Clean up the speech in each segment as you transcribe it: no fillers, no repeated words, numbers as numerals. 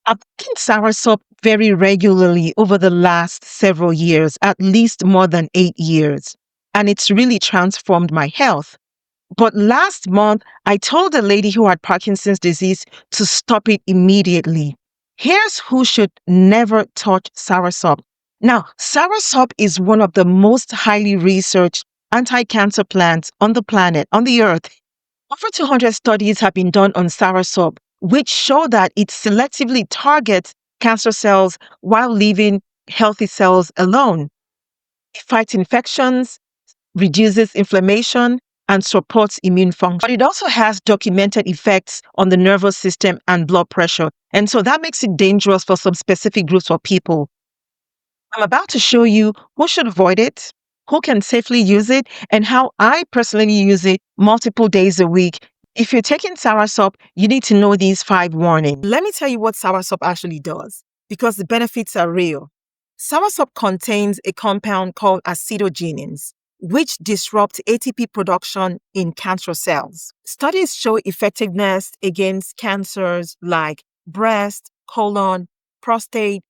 I've taken Soursop very regularly over the last several years, at least more than 8 years, and it's really transformed my health. But last month, I told a lady who had Parkinson's disease to stop it immediately. Here's who should never touch Soursop. Now, Soursop is one of the most highly researched anti-cancer plants on the planet, on the earth. Over 200 studies have been done on Soursop, which show that it selectively targets cancer cells while leaving healthy cells alone. It fights infections, reduces inflammation, and supports immune function. But it also has documented effects on the nervous system and blood pressure. And so that makes it dangerous for some specific groups of people. I'm about to show you who should avoid it, who can safely use it, and how I personally use it multiple days a week. If you're taking Soursop, you need to know these 5 warnings. Let me tell you what Soursop actually does, because the benefits are real. Soursop contains a compound called acetogenins, which disrupt ATP production in cancer cells. Studies show effectiveness against cancers like breast, colon, prostate,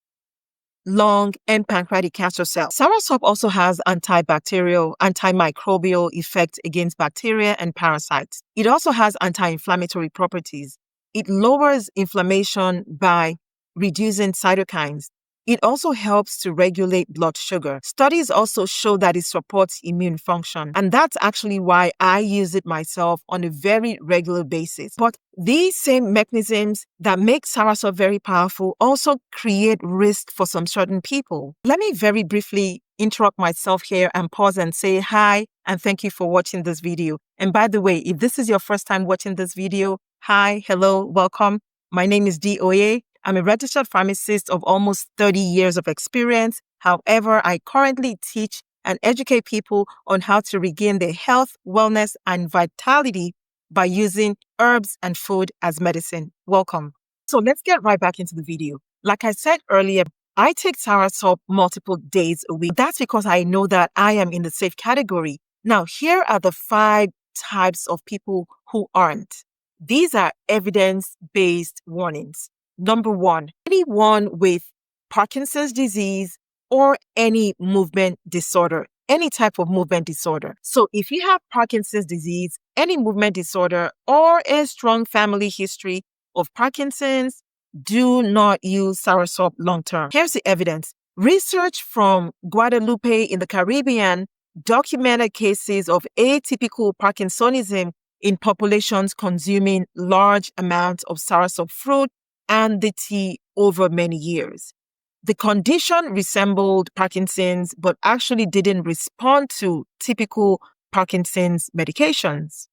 lung, and pancreatic cancer cells. Soursop also has antibacterial, antimicrobial effects against bacteria and parasites. It also has anti-inflammatory properties. It lowers inflammation by reducing cytokines. It also helps to regulate blood sugar. Studies also show that it supports immune function, and that's actually why I use it myself on a very regular basis. But these same mechanisms that make Soursop very powerful also create risk for some certain people. Let me very briefly interrupt myself here and pause and say hi and thank you for watching this video. And by the way, if this is your first time watching this video, hi, hello, welcome. My name is Oye. I'm a registered pharmacist of almost 30 years of experience. However, I currently teach and educate people on how to regain their health, wellness, and vitality by using herbs and food as medicine. Welcome. So let's get right back into the video. Like I said earlier, I take Soursop multiple days a week. That's because I know that I am in the safe category. Now, here are the 5 types of people who aren't. These are evidence-based warnings. Number 1, anyone with Parkinson's disease or any movement disorder, any type of movement disorder. So if you have Parkinson's disease, any movement disorder, or a strong family history of Parkinson's, do not use Soursop long term. Here's the evidence. Research from Guadeloupe in the Caribbean documented cases of atypical Parkinsonism in populations consuming large amounts of Soursop fruit and the tea over many years. The condition resembled Parkinson's, but actually didn't respond to typical Parkinson's medications.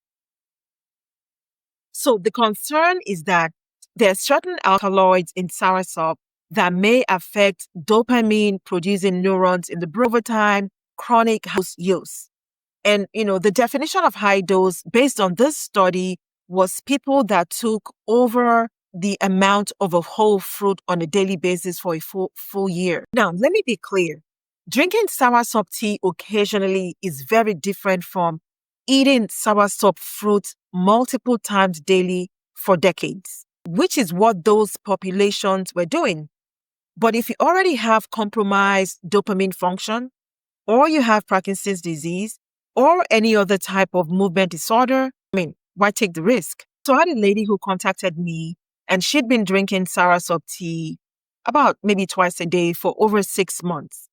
So the concern is that there are certain alkaloids in Soursop that may affect dopamine-producing neurons in the brain over time, chronic use. And, the definition of high dose based on this study was people that took over the amount of a whole fruit on a daily basis for a full year. Now, let me be clear. Drinking Soursop tea occasionally is very different from eating Soursop fruit multiple times daily for decades, which is what those populations were doing. But if you already have compromised dopamine function, or you have Parkinson's disease, or any other type of movement disorder, why take the risk? So I had a lady who contacted me, and she'd been drinking Soursop tea about maybe twice a day for over 6 months.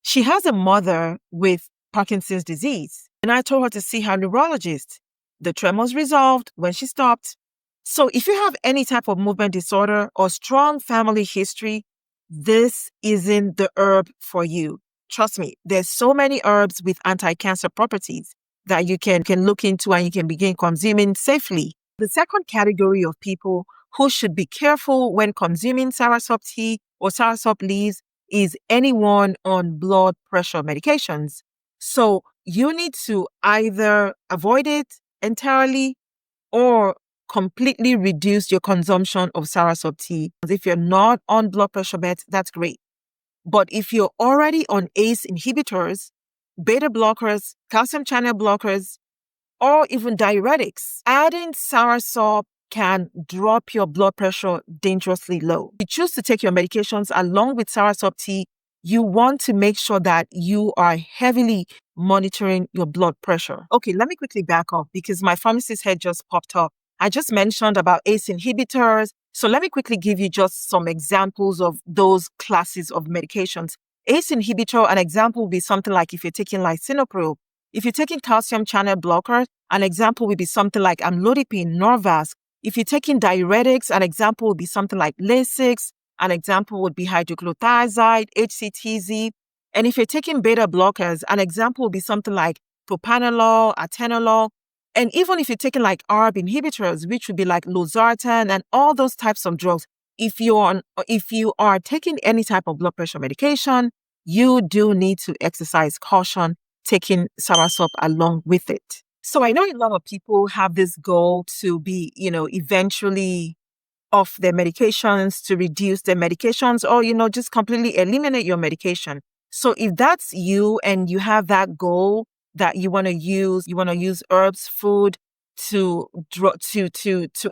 She has a mother with Parkinson's disease, and I told her to see her neurologist. The tremors resolved when she stopped. So if you have any type of movement disorder or strong family history, this isn't the herb for you. Trust me, there's so many herbs with anti-cancer properties that you can look into and you can begin consuming safely. The second category of people who should be careful when consuming Soursop tea or Soursop leaves is anyone on blood pressure medications. So you need to either avoid it entirely or completely reduce your consumption of Soursop tea. If you're not on blood pressure meds, that's great. But if you're already on ACE inhibitors, beta blockers, calcium channel blockers, or even diuretics, adding Soursop can drop your blood pressure dangerously low. If you choose to take your medications along with Soursop tea, you want to make sure that you are heavily monitoring your blood pressure. Okay, let me quickly back up because my pharmacist head just popped up. I just mentioned about ACE inhibitors. So let me quickly give you just some examples of those classes of medications. ACE inhibitor, an example would be something like if you're taking lisinopril. If you're taking calcium channel blockers, an example would be something like amlodipine, Norvasc. If you're taking diuretics, an example would be something like Lasix. An example would be hydrochlorothiazide, HCTZ. And if you're taking beta blockers, an example would be something like propranolol, atenolol. And even if you're taking like ARB inhibitors, which would be like losartan and all those types of drugs, if you are taking any type of blood pressure medication, you do need to exercise caution taking Soursop along with it. So I know a lot of people have this goal to be, eventually off their medications, to reduce their medications, or, just completely eliminate your medication. So if that's you and you have that goal that you want to use herbs, food to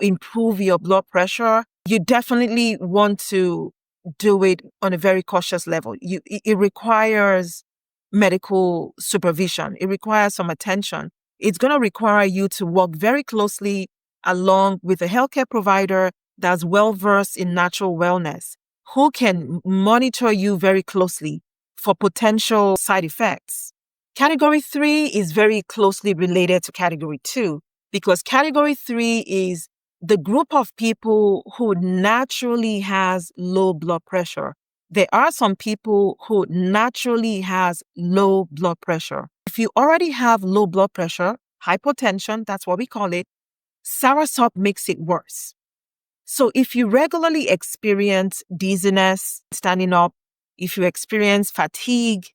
improve your blood pressure, you definitely want to do it on a very cautious level. It requires medical supervision. It requires some attention. It's going to require you to work very closely along with a healthcare provider that's well-versed in natural wellness, who can monitor you very closely for potential side effects. Category 3 is very closely related to Category 2 because Category 3 is the group of people who naturally has low blood pressure. There are some people who naturally has low blood pressure. If you already have low blood pressure, hypotension, that's what we call it, Soursop makes it worse. So if you regularly experience dizziness, standing up, if you experience fatigue,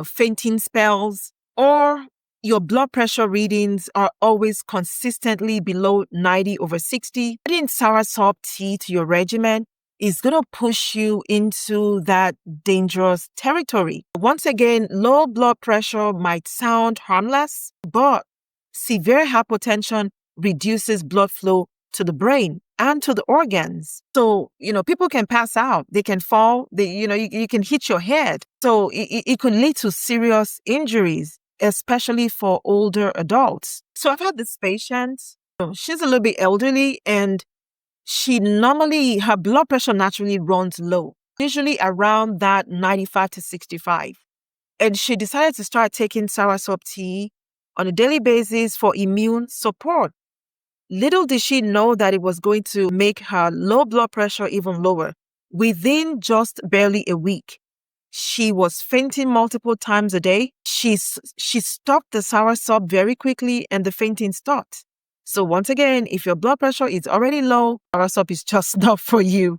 fainting spells, or your blood pressure readings are always consistently below 90/60, adding Soursop tea to your regimen is going to push you into that dangerous territory. Once again, low blood pressure might sound harmless, but severe hypotension reduces blood flow to the brain and to the organs. So, people can pass out, they can fall, you can hit your head. So it could lead to serious injuries, especially for older adults. So I've had this patient, she's a little bit elderly and her blood pressure naturally runs low, usually around that 95/65. And she decided to start taking Soursop tea on a daily basis for immune support. Little did she know that it was going to make her low blood pressure even lower. Within just barely a week, she was fainting multiple times a day. She stopped the Soursop very quickly and the fainting stopped. So once again, if your blood pressure is already low, Soursop is just not for you.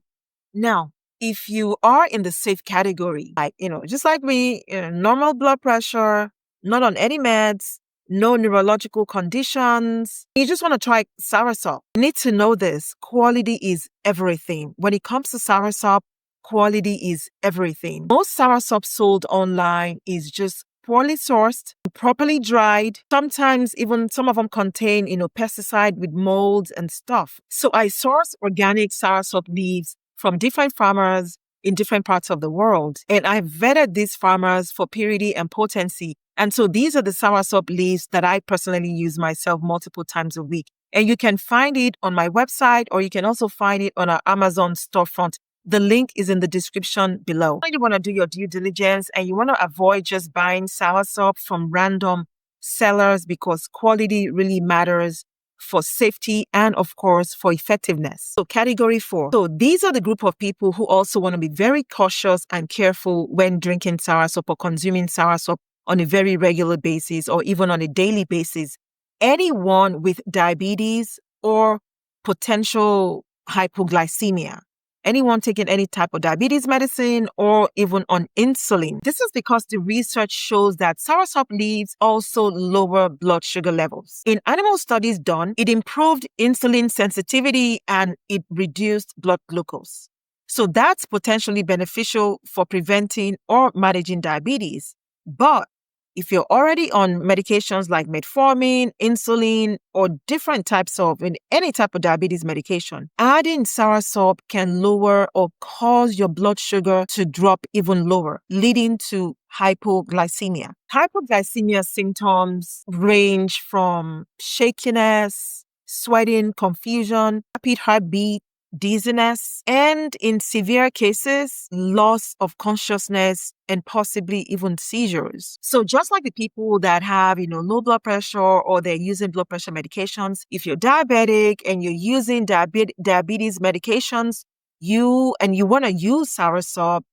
Now, if you are in the safe category, like, just like me, normal blood pressure, not on any meds, no neurological conditions, you just want to try Soursop, you need to know this. Quality is everything. When it comes to Soursop, quality is everything. Most Soursop sold online is just poorly sourced, properly dried. Sometimes even some of them contain, pesticide with molds and stuff. So I source organic Soursop leaves from different farmers in different parts of the world. And I've vetted these farmers for purity and potency. And so these are the Soursop leaves that I personally use myself multiple times a week. And you can find it on my website, or you can also find it on our Amazon storefront. The link is in the description below. You want to do your due diligence and you want to avoid just buying Soursop from random sellers because quality really matters for safety and, of course, for effectiveness. So Category 4. So these are the group of people who also want to be very cautious and careful when drinking Soursop or consuming Soursop on a very regular basis or even on a daily basis. Anyone with diabetes or potential hypoglycemia, anyone taking any type of diabetes medicine or even on insulin. This is because the research shows that Soursop leaves also lower blood sugar levels. In animal studies done, it improved insulin sensitivity and it reduced blood glucose. So that's potentially beneficial for preventing or managing diabetes. But if you're already on medications like metformin, insulin, or different types of any type of diabetes medication, adding Soursop can lower or cause your blood sugar to drop even lower, leading to hypoglycemia. Hypoglycemia symptoms range from shakiness, sweating, confusion, rapid heartbeat, dizziness, and in severe cases, loss of consciousness and possibly even seizures. So just like the people that have, low blood pressure or they're using blood pressure medications, if you're diabetic and you're using diabetes medications, you want to use Soursop,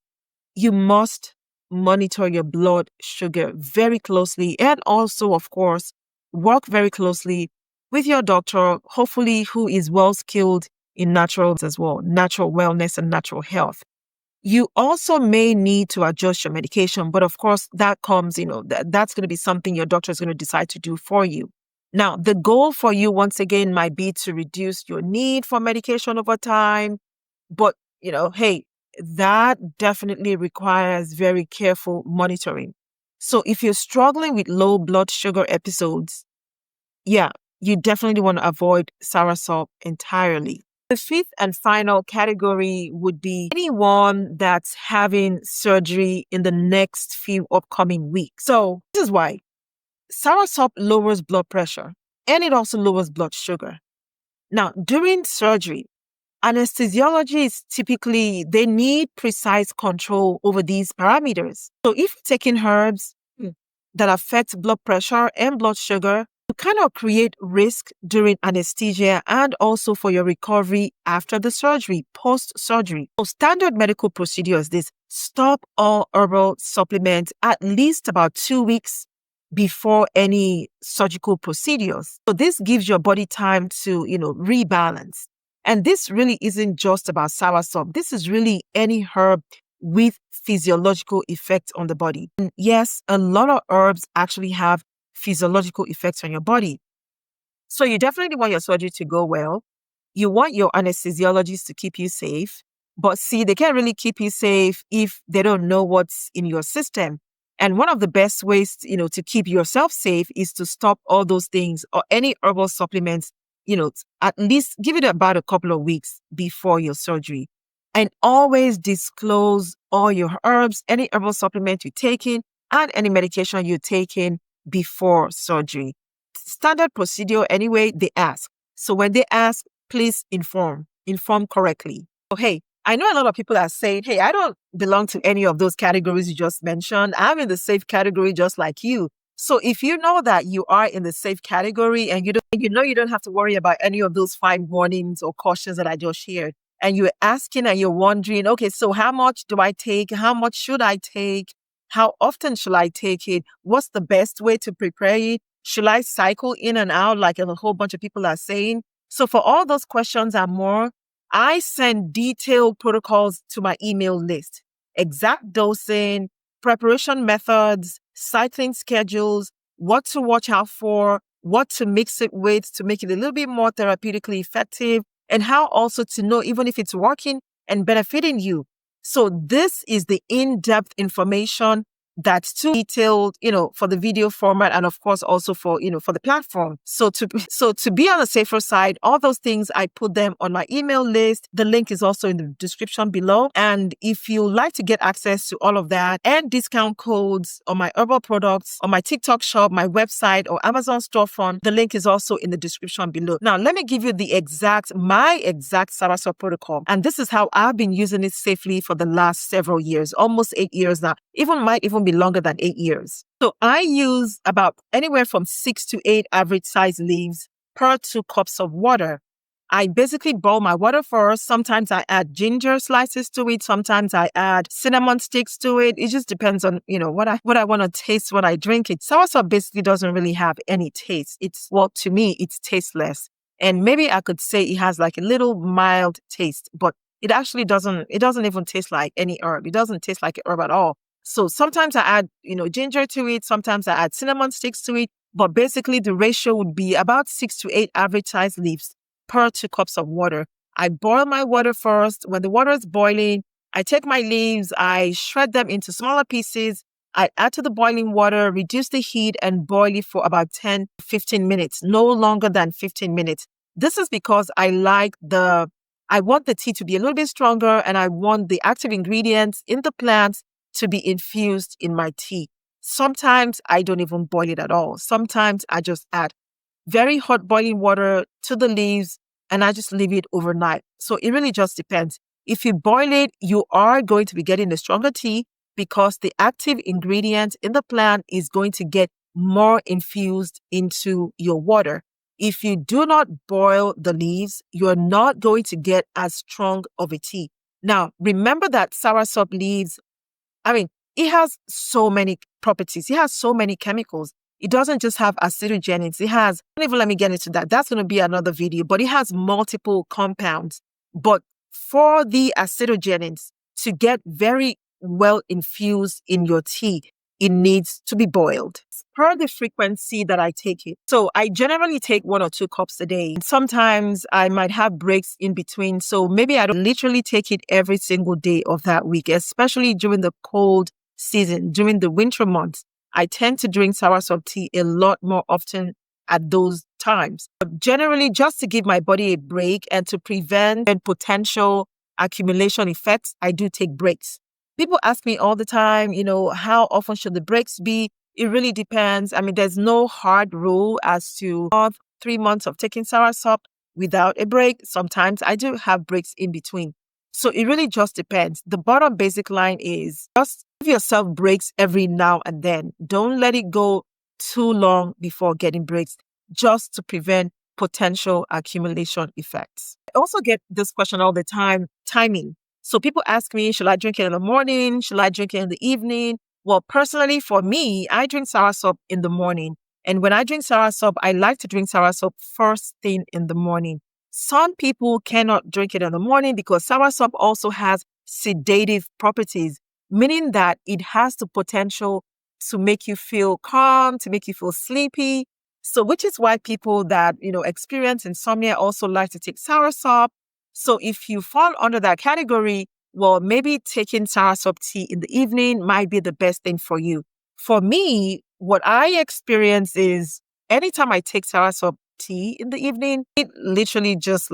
you must monitor your blood sugar very closely and also, of course, work very closely with your doctor, hopefully who is well skilled in natural as well, natural wellness and natural health. You also may need to adjust your medication, but of course that comes, that's going to be something your doctor is going to decide to do for you. Now, the goal for you, once again, might be to reduce your need for medication over time, but, hey, that definitely requires very careful monitoring. So if you're struggling with low blood sugar episodes, yeah, you definitely want to avoid Soursop entirely. The fifth and final category would be anyone that's having surgery in the next few upcoming weeks. So this is why Soursop lowers blood pressure and it also lowers blood sugar. Now, during surgery, anesthesiologists typically, they need precise control over these parameters. So if you're taking herbs that affect blood pressure and blood sugar, you kind of create risk during anesthesia and also for your recovery after the surgery, post-surgery. So standard medical procedure is this: stop all herbal supplements at least about 2 weeks before any surgical procedures. So this gives your body time to, rebalance. And this really isn't just about Soursop. This is really any herb with physiological effects on the body. And yes, a lot of herbs actually have physiological effects on your body. So you definitely want your surgery to go well. You want your anesthesiologist to keep you safe. But see, they can't really keep you safe if they don't know what's in your system. And one of the best ways, to keep yourself safe is to stop all those things or any herbal supplements, at least give it about a couple of weeks before your surgery. And always disclose all your herbs, any herbal supplement you're taking, and any medication you're taking before surgery. Standard procedure anyway, they ask. So when they ask, please inform correctly. So, hey, I know a lot of people are saying, hey, I don't belong to any of those categories you just mentioned. I'm in the safe category just like you. So if you know that you are in the safe category and you don't have to worry about any of those 5 warnings or cautions that I just shared, and you're asking and you're wondering, okay, so how much do I take? How much should I take? How often should I take it? What's the best way to prepare it? Should I cycle in and out like a whole bunch of people are saying? So for all those questions and more, I send detailed protocols to my email list, exact dosing, preparation methods, cycling schedules, what to watch out for, what to mix it with to make it a little bit more therapeutically effective, and how also to know even if it's working and benefiting you. So this is the in-depth information that's too detailed, for the video format and of course also for, for the platform. So to be on the safer side, all those things, I put them on my email list. The link is also in the description below. And if you like to get access to all of that and discount codes on my herbal products, on my TikTok shop, my website or Amazon storefront, the link is also in the description below. Now, let me give you my exact Soursop protocol. And this is how I've been using it safely for the last several years, almost 8 years now. Might even be longer than 8 years. So I use about anywhere from 6 to 8 average size leaves per 2 cups of water. I basically boil my water first. Sometimes I add ginger slices to it. Sometimes I add cinnamon sticks to it. It just depends on, what I want to taste when I drink it. Soursop basically doesn't really have any taste. To me, it's tasteless. And maybe I could say it has like a little mild taste, but it actually doesn't even taste like any herb. It doesn't taste like an herb at all. So sometimes I add, ginger to it. Sometimes I add cinnamon sticks to it. But basically the ratio would be about 6 to 8 average size leaves per 2 cups of water. I boil my water first. When the water is boiling, I take my leaves, I shred them into smaller pieces. I add to the boiling water, reduce the heat, and boil it for about 10 to 15 minutes, no longer than 15 minutes. This is because I want the tea to be a little bit stronger, and I want the active ingredients in the plants to be infused in my tea. Sometimes I don't even boil it at all. Sometimes I just add very hot boiling water to the leaves and I just leave it overnight. So it really just depends. If you boil it, you are going to be getting a stronger tea because the active ingredient in the plant is going to get more infused into your water. If you do not boil the leaves, you're not going to get as strong of a tea. Now, remember that soursop leaves, it has so many properties. It has so many chemicals. It doesn't just have acidogenins. Don't even let me get into that. That's going to be another video, but it has multiple compounds. But for the acidogenins to get very well infused in your tea, it needs to be boiled per the frequency that I take it. So I generally take 1 or 2 cups a day. Sometimes I might have breaks in between. So maybe I don't literally take it every single day of that week, especially during the cold season, during the winter months. I tend to drink soursop tea a lot more often at those times. But generally, just to give my body a break and to prevent potential accumulation effects, I do take breaks. People ask me all the time, how often should the breaks be? It really depends. There's no hard rule as to 3 months of taking soursop without a break. Sometimes I do have breaks in between. So it really just depends. The bottom basic line is just give yourself breaks every now and then. Don't let it go too long before getting breaks, just to prevent potential accumulation effects. I also get this question all the time, timing. So people ask me, should I drink it in the morning? Should I drink it in the evening? Well, personally, for me, I drink soursop in the morning. And when I drink soursop, I like to drink soursop first thing in the morning. Some people cannot drink it in the morning because soursop also has sedative properties, meaning that it has the potential to make you feel calm, to make you feel sleepy. So which is why people that, experience insomnia also like to take soursop. So if you fall under that category, well, maybe taking soursop tea in the evening might be the best thing for you. For me, what I experience is anytime I take soursop tea in the evening, it literally just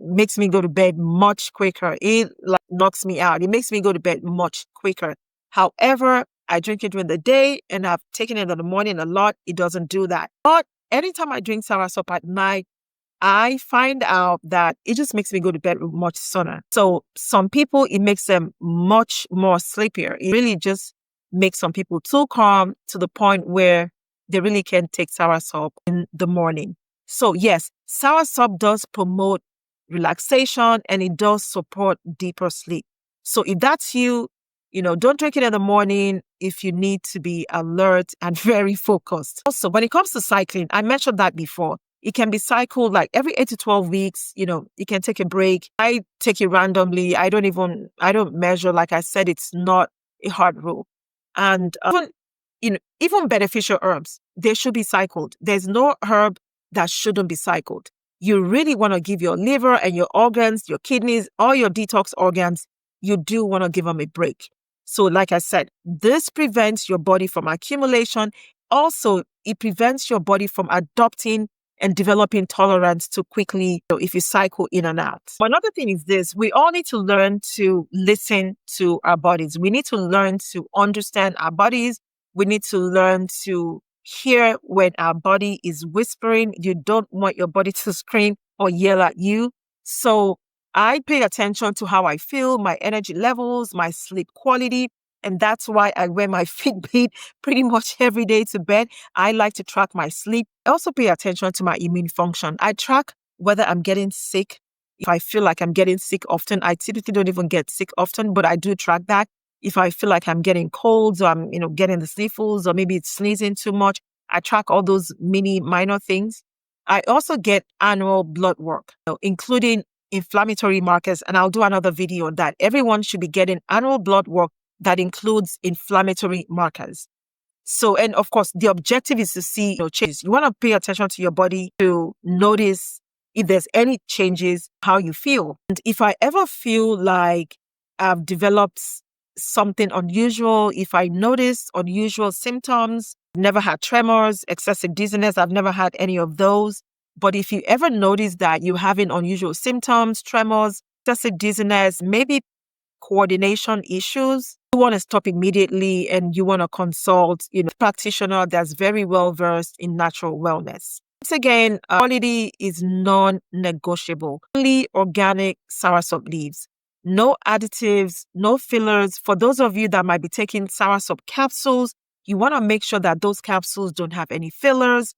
makes me go to bed much quicker. It knocks me out. It makes me go to bed much quicker. However, I drink it during the day and I've taken it in the morning a lot. It doesn't do that. But anytime I drink soursop at night, I find out that it just makes me go to bed much sooner. So some people, it makes them much more sleepier. It really just makes some people too calm to the point where they really can't take soursop in the morning. So yes, soursop does promote relaxation and it does support deeper sleep. So if that's you, don't drink it in the morning if you need to be alert and very focused. Also, when it comes to cycling, I mentioned that before. It can be cycled every 8 to 12 weeks. You can take a break. I take it randomly. I don't measure. Like I said, it's not a hard rule. And even beneficial herbs, they should be cycled. There's no herb that shouldn't be cycled. You really want to give your liver and your organs, your kidneys, all your detox organs, you do want to give them a break. So like I said, this prevents your body from accumulation. Also, it prevents your body from adopting and developing tolerance too quickly if you cycle in and out. Another thing is this, we all need to learn to listen to our bodies. We need to learn to understand our bodies. We need to learn to hear when our body is whispering. You don't want your body to scream or yell at you. So I pay attention to how I feel, my energy levels, my sleep quality. And that's why I wear my Fitbit pretty much every day to bed. I like to track my sleep. I also pay attention to my immune function. I track whether I'm getting sick. If I feel like I'm getting sick often, I typically don't even get sick often, but I do track that. If I feel like I'm getting colds or I'm, getting the sniffles or maybe it's sneezing too much, I track all those minor things. I also get annual blood work, including inflammatory markers, and I'll do another video on that. Everyone should be getting annual blood work that includes inflammatory markers. So, and of course, the objective is to see changes. You want to pay attention to your body to notice if there's any changes, how you feel. And if I ever feel like I've developed something unusual, if I notice unusual symptoms, never had tremors, excessive dizziness, I've never had any of those. But if you ever notice that you're having unusual symptoms, tremors, excessive dizziness, maybe coordination issues, you want to stop immediately and you want to consult, a practitioner that's very well versed in natural wellness. Once again, quality is non-negotiable. Only organic soursop leaves. No additives, no fillers. For those of you that might be taking soursop capsules, you want to make sure that those capsules don't have any fillers.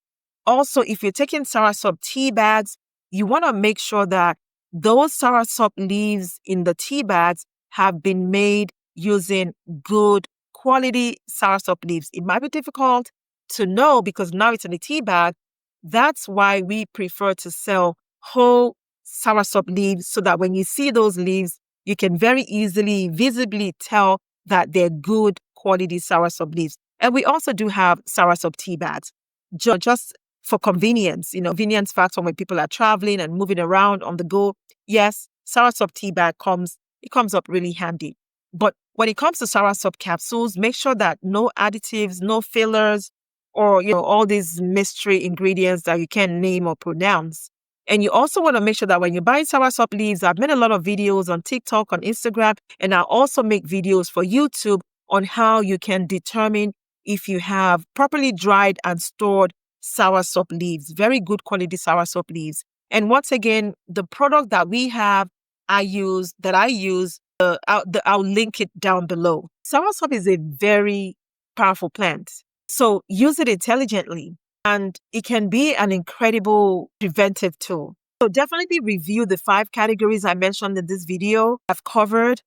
Also, if you're taking soursop tea bags, you want to make sure that those soursop leaves in the tea bags have been made using good quality soursop leaves. It might be difficult to know because now it's in a tea bag. That's why we prefer to sell whole soursop leaves so that when you see those leaves, you can very easily, visibly tell that they're good quality soursop leaves. And we also do have soursop tea bags, just for convenience, convenience factor when people are traveling and moving around on the go. Yes, soursop tea bag comes up really handy. But when it comes to soursop capsules, make sure that no additives, no fillers, or all these mystery ingredients that you can't name or pronounce. And you also want to make sure that when you buy soursop leaves, I've made a lot of videos on TikTok, on Instagram, and I also make videos for YouTube on how you can determine if you have properly dried and stored soursop leaves, very good quality soursop leaves. And once again, the product that we have, I use, I'll link it down below. Soursop is a very powerful plant. So use it intelligently, and it can be an incredible preventive tool. So definitely review the 5 categories I mentioned in this video I've covered.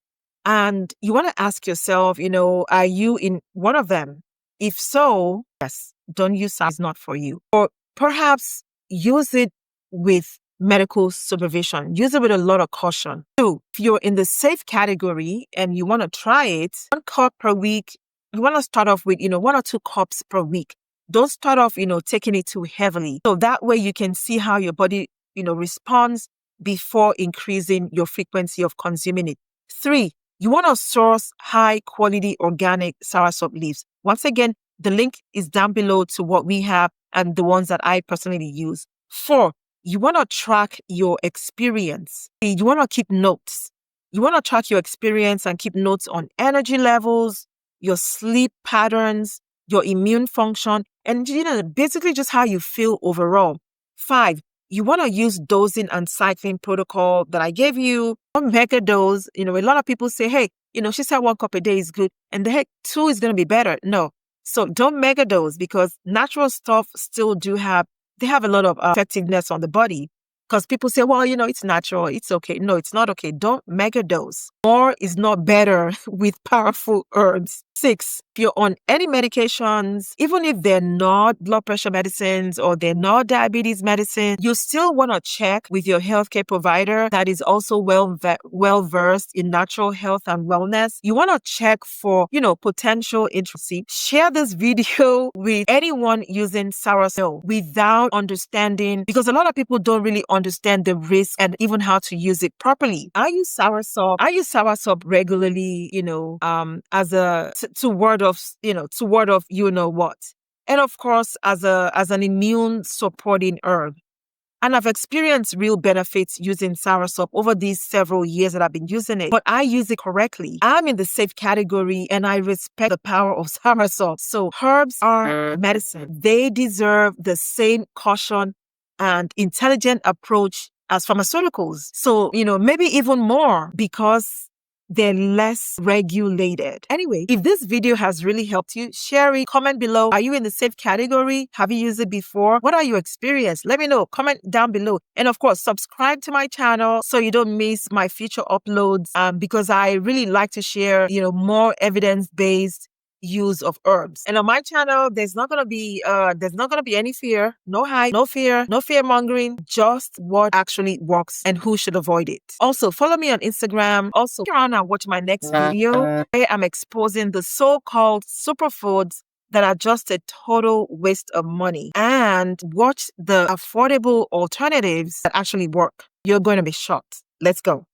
And you want to ask yourself, are you in one of them? If so, yes, don't use it. It's not for you. Or perhaps use it with medical supervision. Use it with a lot of caution. 2, if you're in the safe category and you want to try it, 1 cup per week, you want to start off with, 1 or 2 cups per week. Don't start off, taking it too heavily. So that way you can see how your body, responds before increasing your frequency of consuming it. 3, you want to source high quality organic soursop leaves. Once again, the link is down below to what we have and the ones that I personally use. 4, you want to track your experience. You want to keep notes. You want to track your experience and keep notes on energy levels, your sleep patterns, your immune function, and basically just how you feel overall. 5, you want to use dosing and cycling protocol that I gave you. Don't mega dose. A lot of people say, hey, she said 1 cup a day is good, and the heck 2 is going to be better. No. So don't mega dose, because natural stuff still they have a lot of effectiveness on the body. Because people say, well, it's natural, it's okay. No, it's not okay. Don't mega dose. More is not better with powerful herbs. 6, if you're on any medications, even if they're not blood pressure medicines or they're not diabetes medicine, you still want to check with your healthcare provider that is also well versed in natural health and wellness. You want to check for, potential intricacy. Share this video with anyone using soursop without understanding, because a lot of people don't really understand the risk and even how to use it properly. I use soursop regularly, as to ward off what. And of course, as an immune supporting herb. And I've experienced real benefits using soursop over these several years that I've been using it. But I use it correctly. I'm in the safe category and I respect the power of soursop. So herbs are medicine. They deserve the same caution and intelligent approach as pharmaceuticals. So, maybe even more, because they're less regulated. Anyway, if this video has really helped you, share it, comment below. Are you in the safe category? Have you used it before? What are your experiences? Let me know. Comment down below. And of course, subscribe to my channel so you don't miss my future uploads, because I really like to share, more evidence-based use of herbs. And on my channel, there's not gonna be any fear, no hype, no fear mongering, just what actually works and who should avoid it. Also, follow me on Instagram. Also, stick around and watch my next video where I'm exposing the so-called superfoods that are just a total waste of money, and watch the affordable alternatives that actually work. You're going to be shocked. Let's go.